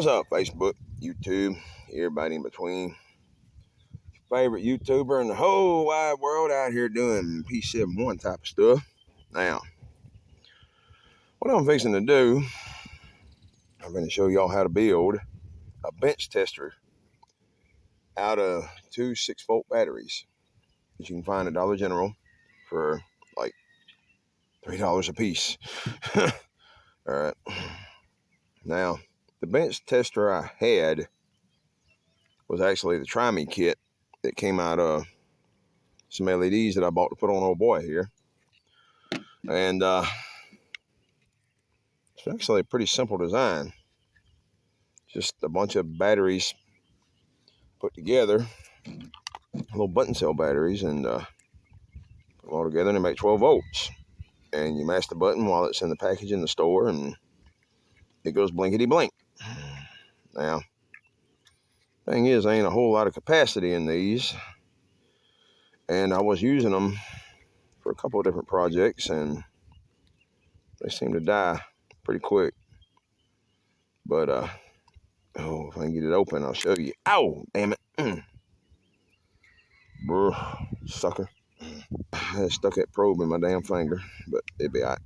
What's up, Facebook, YouTube, everybody in between? Favorite YouTuber in the whole wide world out here doing P71 type of stuff. Now, what I'm fixing to do, I'm going to show y'all how to build a bench tester out of two 6-volt batteries that you can find at Dollar General for like $3 a piece. All right. Now, the bench tester I had was actually the Try Me kit that came out of some LEDs that I bought to put on old boy here. And it's actually a pretty simple design. Just a bunch of batteries put together, little button cell batteries, and put them all together and they make 12 volts. And you mash the button while it's in the package in the store and it goes blinkety blink. Now, thing is, there ain't a whole lot of capacity in these. And I was using them for a couple of different projects and they seem to die pretty quick. But, oh, if I can get it open, I'll show you. Ow, damn it. Bruh, sucker. I stuck that probe in my damn finger, but it'd be all right.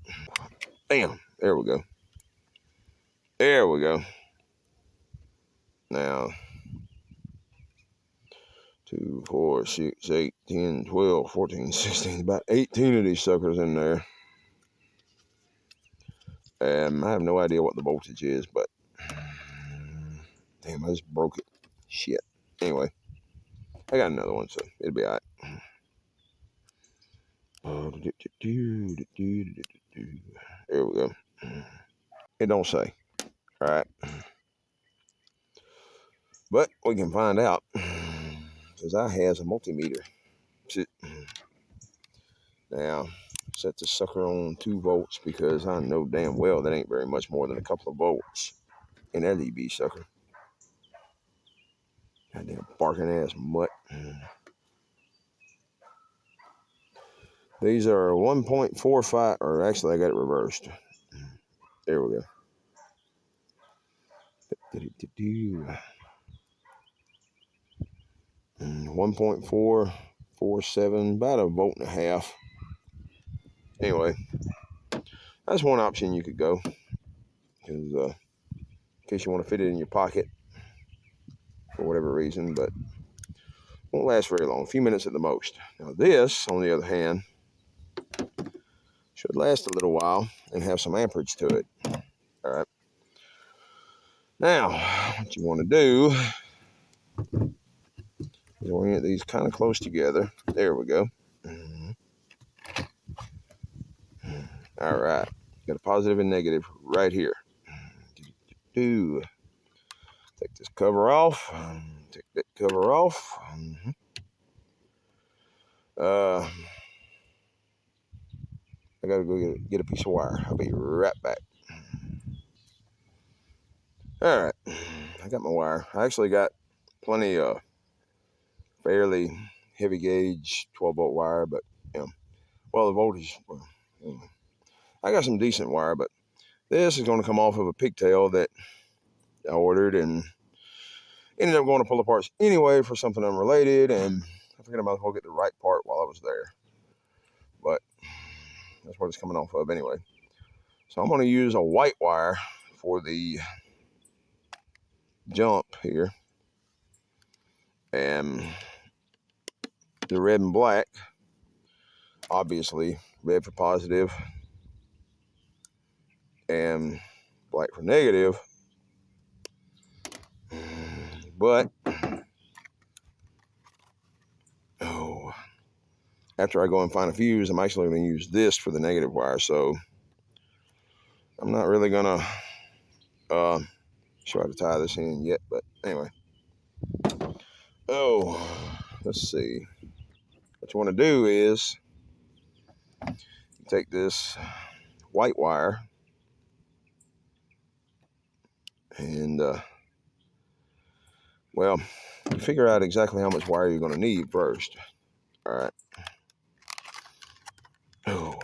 Damn, there we go. There we go. Now, 2, 4, 6, 8, 10, 12, 14, 16, about 18 of these suckers in there. I have no idea what the voltage is, but damn, I just broke it. Shit. Anyway, I got another one, so it'll be all right. There we go. It don't say. All right. But we can find out because I has a multimeter. Now, set the sucker on 2 volts because I know damn well that ain't very much more than a couple of volts in LED sucker. Goddamn barking ass mutt. These are 1.45, or actually I got it reversed. There we go. 1.447, about 1.5 volts. Anyway, that's one option you could go, because in case you want to fit it in your pocket for whatever reason, but won't last very long, a few minutes at the most. Now this, on the other hand, should last a little while and have some amperage to it. All right. Now, what you want to do is orient these kind of close together. There we go. All right. Got a positive and negative right here. Take this cover off. Take that cover off. I gotta go get a piece of wire. I'll be right back. All right, I got my wire. I actually got plenty of fairly heavy gauge 12-volt wire, but well, the voltage, I got some decent wire, but this is going to come off of a pigtail that I ordered and ended up going to pull the parts anyway for something unrelated, and I figured I might as well get the right part while I was there. But that's what it's coming off of anyway. So I'm going to use a white wire for the jump here, and the red and black, obviously red for positive and black for negative. But after I go and find a fuse, I'm actually going to use this for the negative wire, so I'm not really gonna show how to tie this in yet, but anyway. Let's see. What you want to do is take this white wire and well, you figure out exactly how much wire you're going to need first. All right. I'm going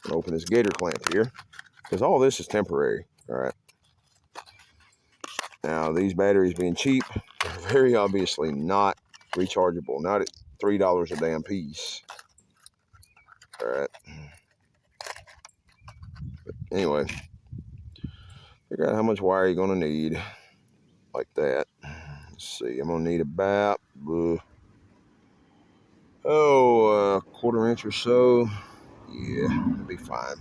to open this Gator clamp here because all this is temporary. All right. Now, these batteries being cheap, are very obviously not rechargeable, not at $3 a damn piece. All right. But anyway, figure out how much wire you're gonna need, like that. Let's see, I'm gonna need about a quarter inch or so. Yeah, it'll be fine.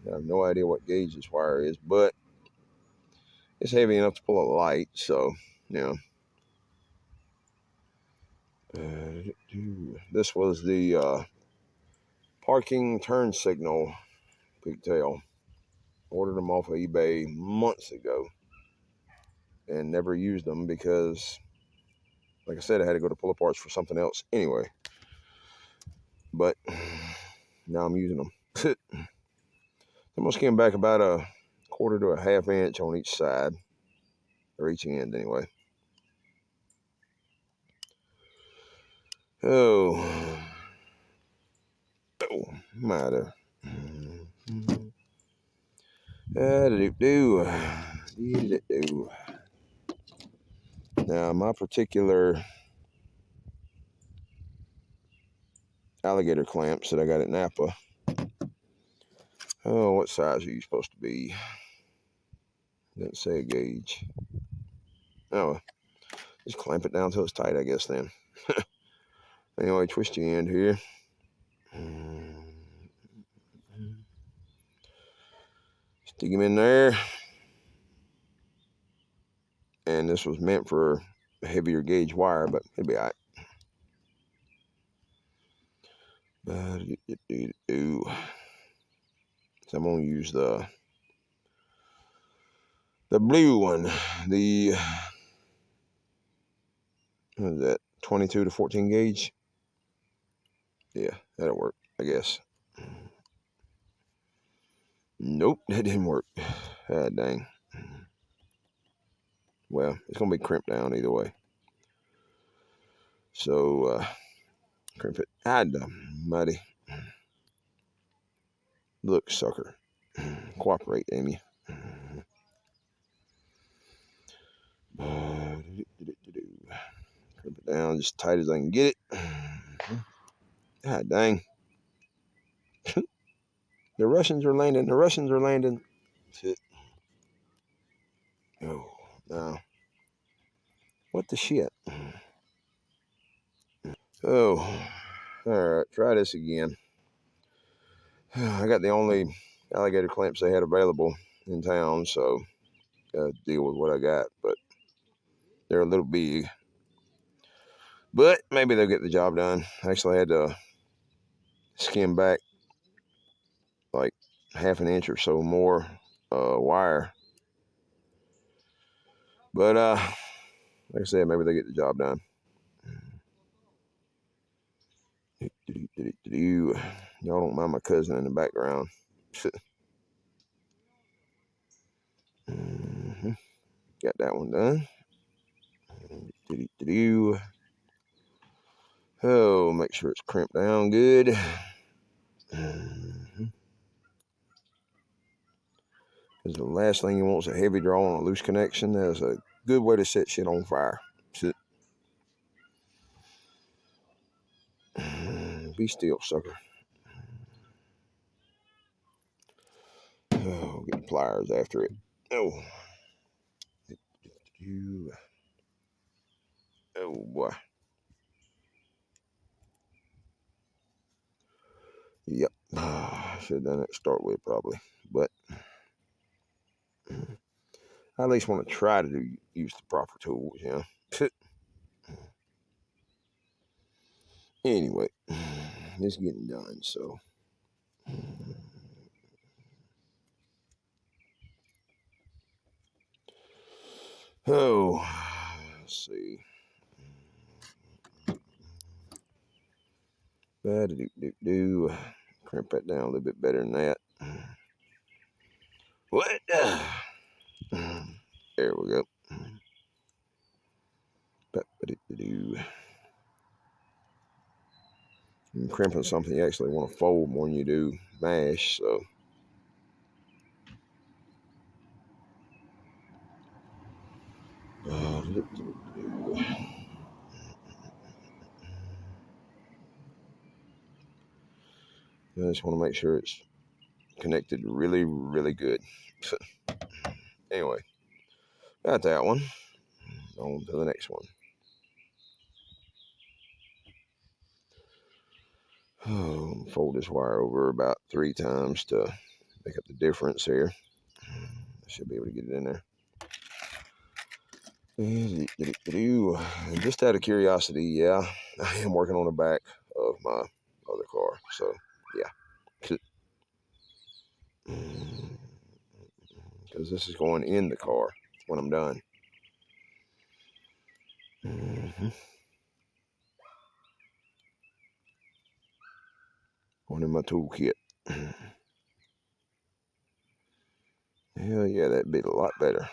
I have no idea what gauge this wire is, but it's heavy enough to pull a light, so you know. This was the parking turn signal pigtail. Ordered them off of eBay months ago and never used them because, like I said, I had to go to pull parts for something else anyway. But now I'm using them. Almost came back about a quarter to a half inch on each side, or each end anyway. Oh, matter. Now, my particular alligator clamps that I got at NAPA. Oh, what size are you supposed to be? Didn't say a gauge. Oh, just clamp it down till it's tight, I guess, then. Anyway, twist your end here. Stick him in there. And this was meant for a heavier gauge wire, but it'll be all right. So I'm going to use the blue one. The, what is that, 22 to 14 gauge? Yeah, that'll work, I guess. Nope, that didn't work. Ah, dang. Well, it's going to be crimped down either way. So, crimp it. Muddy. Look, sucker. Cooperate, damn you. Crimp it down just tight as I can get it. God dang. The Russians are landing. The Russians are landing. Shit. Oh, no. What the shit? Oh, all right. Try this again. I got the only alligator clamps they had available in town, so gotta deal with what I got. But they're a little big. But maybe they'll get the job done. Actually, I had to skim back like half an inch or so more wire. But like I said, maybe they get the job done. Y'all don't mind my cousin in the background. Got that one done. Oh, make sure it's crimped down good. Because the last thing you want is a heavy draw on a loose connection. That's a good way to set shit on fire. Sit. Be still, sucker. Oh, get the pliers after it. Oh. Oh, boy. Yep. Should have done it to start with, probably. But I at least want to try to use the proper tools, you know. Anyway, it's getting done, so. Oh, let's see. Crimp that down a little bit better than that. What? There we go. And crimping something you actually want to fold more than you do mash, so. I just want to make sure it's connected really, really good. Anyway, got that one. On to the next one. Fold this wire over about 3 times to make up the difference here. I should be able to get it in there. Just out of curiosity, yeah, I am working on the back of my other car. So, yeah. Because this is going in the car when I'm done. Going in my toolkit. Hell yeah, that'd be a lot better.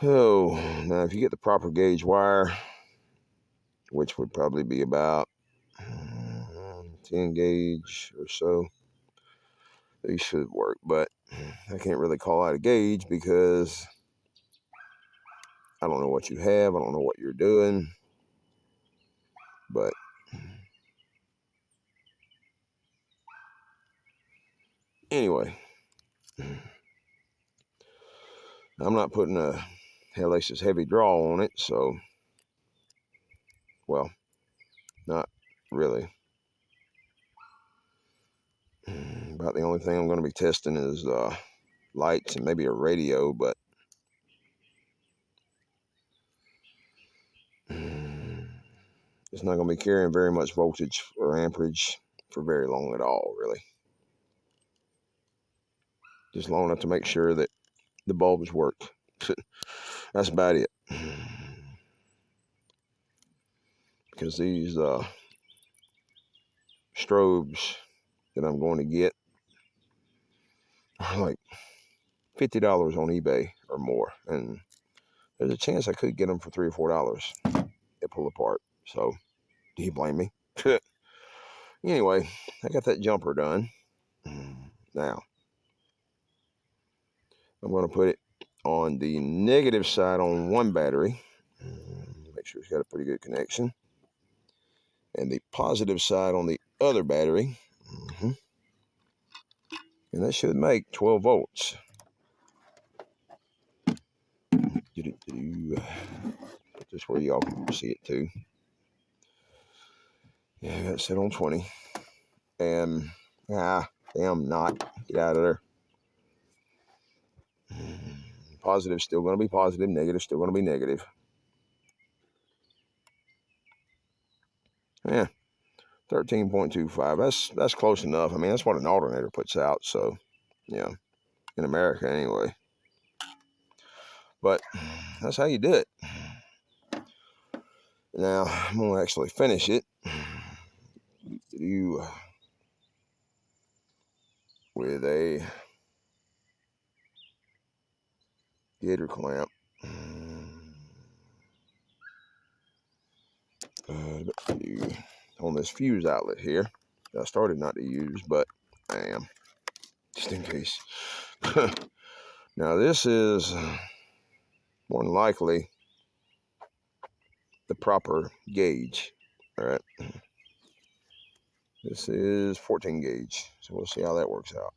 Oh, now if you get the proper gauge wire, which would probably be about 10 gauge or so, these should work. But I can't really call out a gauge because I don't know what you have. I don't know what you're doing. But anyway, I'm not putting a hellacious heavy draw on it, so, well, not really. About the only thing I'm going to be testing is lights and maybe a radio, but it's not going to be carrying very much voltage or amperage for very long at all, really. Just long enough to make sure that the bulbs work. That's about it. Because these strobes that I'm going to get are like $50 on eBay or more, and there's a chance I could get them for $3 or $4. They pull apart. So, do you blame me? Anyway, I got that jumper done. Now, I'm going to put it on the negative side on one battery. Make sure it's got a pretty good connection. And the positive side on the other battery. And that should make 12 volts. Put this where y'all can see it too. Yeah, I got it set on 20. And, damn not. Get out of there. Positive still going to be positive. Negative still going to be negative. Yeah, 13.25. That's close enough. I mean, that's what an alternator puts out. So, yeah, in America anyway. But that's how you do it. Now, I'm going to actually finish it. With a Gator clamp. On this fuse outlet here. I started not to use, but I am. Just in case. Now, this is more than likely the proper gauge. All right. This is 14 gauge. So we'll see how that works out.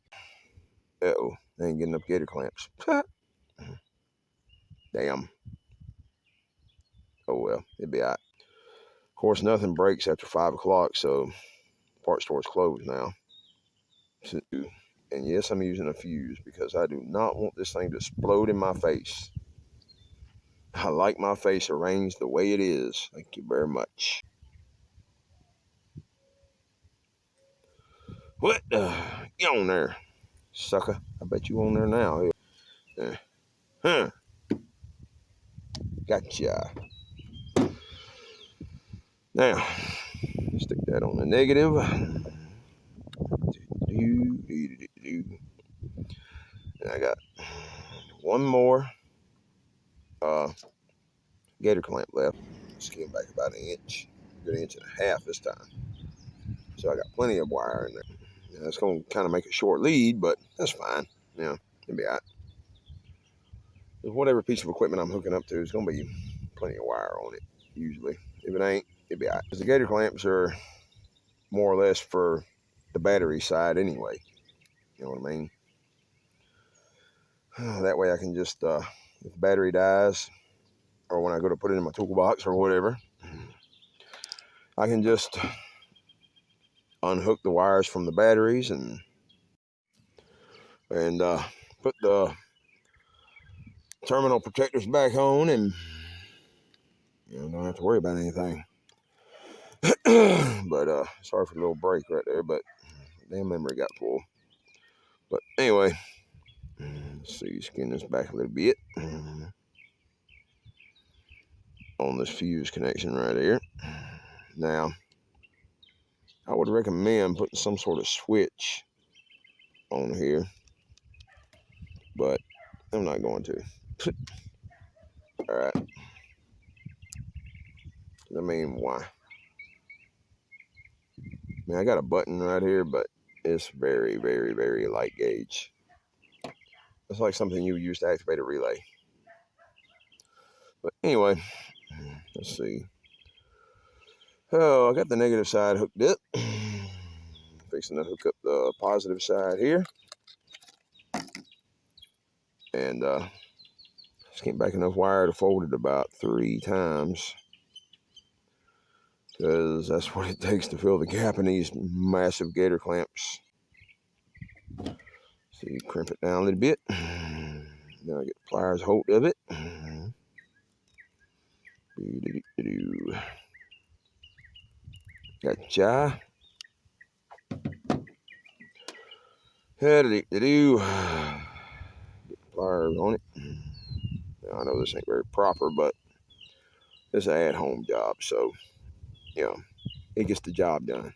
Uh-oh. I ain't getting enough Gator clamps. Damn. Oh well. It'd be all right. Of course, nothing breaks after 5 o'clock, so parts store's closed now. And yes, I'm using a fuse because I do not want this thing to explode in my face. I like my face arranged the way it is. Thank you very much. What? Get on there, sucker. I bet you on there now. Huh. Gotcha. Now, stick that on the negative. And I got one more Gator clamp left. Just came back about an inch. Good inch and a half this time. So I got plenty of wire in there. That's going to kind of make a short lead, but that's fine. Yeah, it'll be all right. Whatever piece of equipment I'm hooking up to is going to be plenty of wire on it, usually. If it ain't, it'll be all right. Because the Gator clamps are more or less for the battery side anyway. You know what I mean? That way I can just, if the battery dies, or when I go to put it in my toolbox or whatever, I can just unhook the wires from the batteries and put the terminal protectors back on, and don't have to worry about anything. But sorry for the little break right there, but damn memory got full. But anyway, let's see, skin this back a little bit on this fuse connection right here. Now, I would recommend putting some sort of switch on here, but I'm not going to. All right. I mean, why? I mean, I got a button right here, but it's very, very, very light gauge. It's like something you would use to activate a relay. But anyway, let's see. Oh, I got the negative side hooked up. Fixing to hook up the positive side here. And just getting back enough wire to fold it about 3 times. Because that's what it takes to fill the gap in these massive Gator clamps. So you crimp it down a little bit. Then I get the pliers hold of it. Gotcha. Get the pliers on it. Now, I know this ain't very proper, but it's an at-home job, so it gets the job done.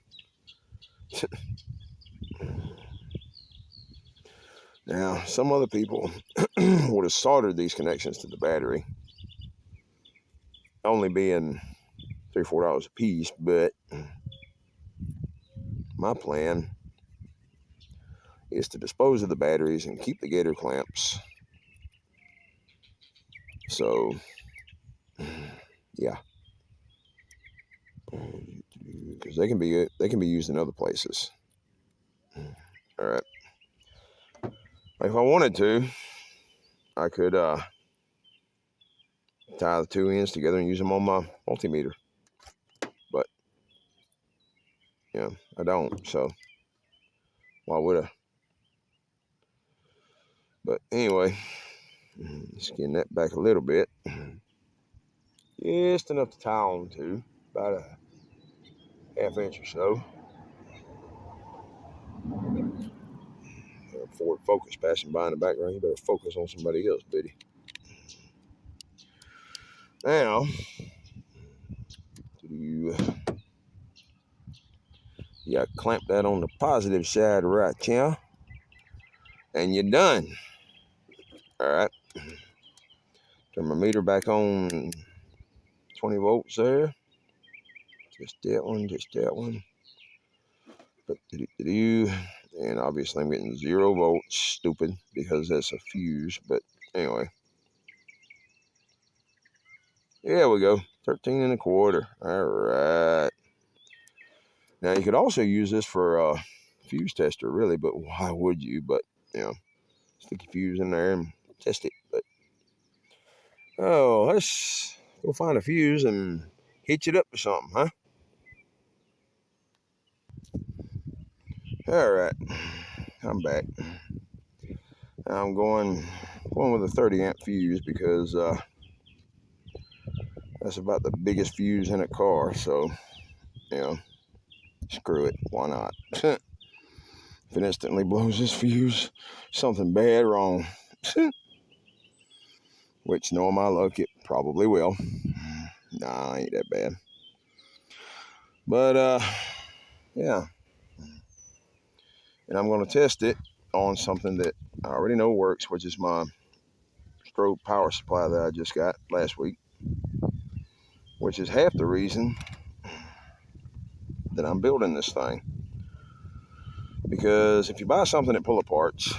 Now, some other people would have soldered these connections to the battery, only being $3 or $4 a piece, but my plan is to dispose of the batteries and keep the Gator clamps. So, yeah, because they can be used in other places. All right. If I wanted to, I could tie the 2 ends together and use them on my multimeter. But I don't. So why would I? But anyway, skin that back a little bit. Just enough to tie on to, about a ½ inch or so. Ford Focus passing by in the background. You better focus on somebody else, buddy. Now, you clamp that on the positive side right here, and you're done. All right. Turn my meter back on 20 volts there. Just that one. And obviously I'm getting 0 volts, stupid, because that's a fuse, but anyway. There we go, 13 1/4. All right. Now you could also use this for a fuse tester, really, but why would you? But, stick your fuse in there and test it. But, let's go find a fuse and hitch it up to something, huh? All right, I'm back. I'm going with a 30 amp fuse because that's about the biggest fuse in a car. So, screw it. Why not? If it instantly blows this fuse, something bad wrong. Which, knowing my luck, it probably will. Nah, ain't that bad. But, yeah. And I'm going to test it on something that I already know works, which is my strobe power supply that I just got last week, which is half the reason that I'm building this thing. Because if you buy something at pull aparts,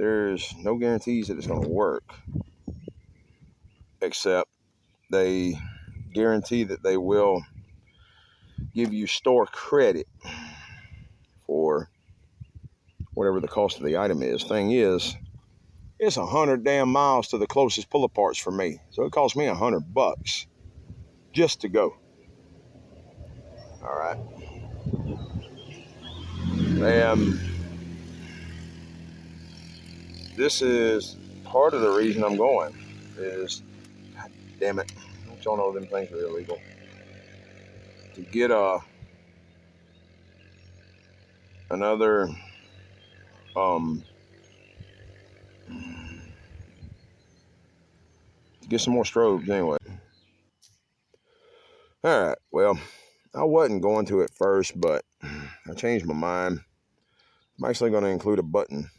there's no guarantees that it's going to work, except they guarantee that they will give you store credit for whatever the cost of the item is. Thing is, it's 100 damn miles to the closest puller parts for me, so it cost me $100 just to go. All right. This is part of the reason I'm going. Is, God damn it, don't y'all know them things are illegal? To get another to get some more strobes anyway. All right, well, I wasn't going to at first, but I changed my mind. I'm actually going to include a button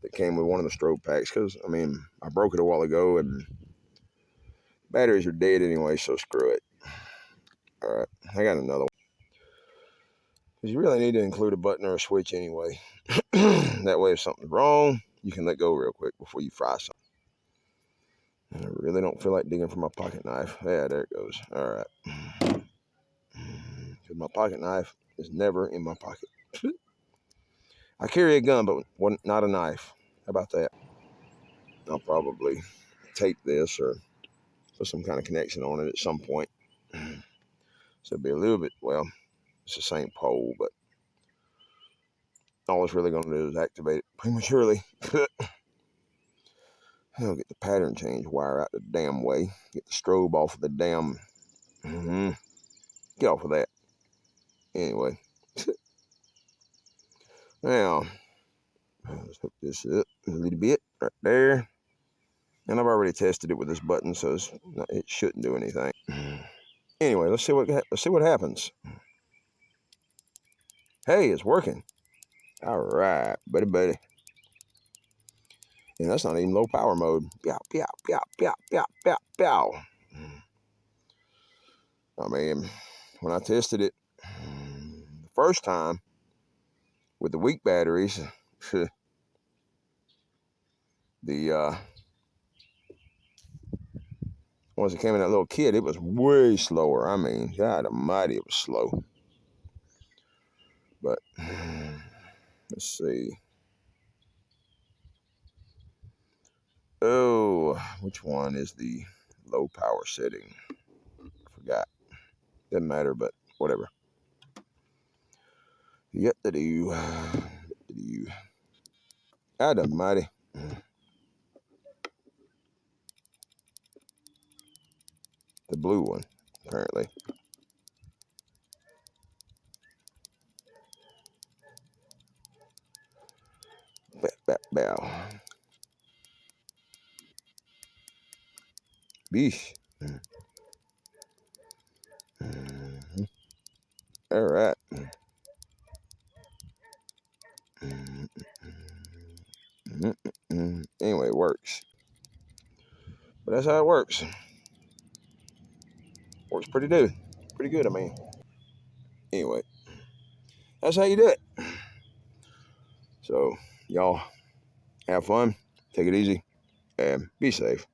that came with one of the strobe packs, because I mean, I broke it a while ago and batteries are dead anyway, so screw it. All right, I got another one. Because you really need to include a button or a switch anyway. That way if something's wrong, you can let go real quick before you fry something. I really don't feel like digging for my pocket knife. Yeah, there it goes. All right. Because my pocket knife is never in my pocket. I carry a gun, but not a knife. How about that? I'll probably tape this or put some kind of connection on it at some point. So it'll be a little bit, well, it's the same pole, but all it's really going to do is activate it prematurely. I'll get the pattern change wire out the damn way. Get the strobe off of the damn... Get off of that. Anyway. Now, let's hook this up a little bit right there. And I've already tested it with this button, so it shouldn't do anything. Anyway, let's see what happens. Hey, it's working. All right, buddy. And that's not even low power mode. Pow, pow, pow, pow, pow, pow, pow. I mean, when I tested it the first time with the weak batteries, the once it came in that little kit, it was way slower. I mean, God almighty, it was slow. But let's see. Oh, which one is the low power setting? I forgot. Doesn't matter, but whatever. Yep, the do. God almighty. The blue one, apparently. Bow. Beesh. All right. Anyway, it works. But that's how it works. Works pretty good. I mean. Anyway, that's how you do it. So, y'all have fun. Take it easy. And be safe.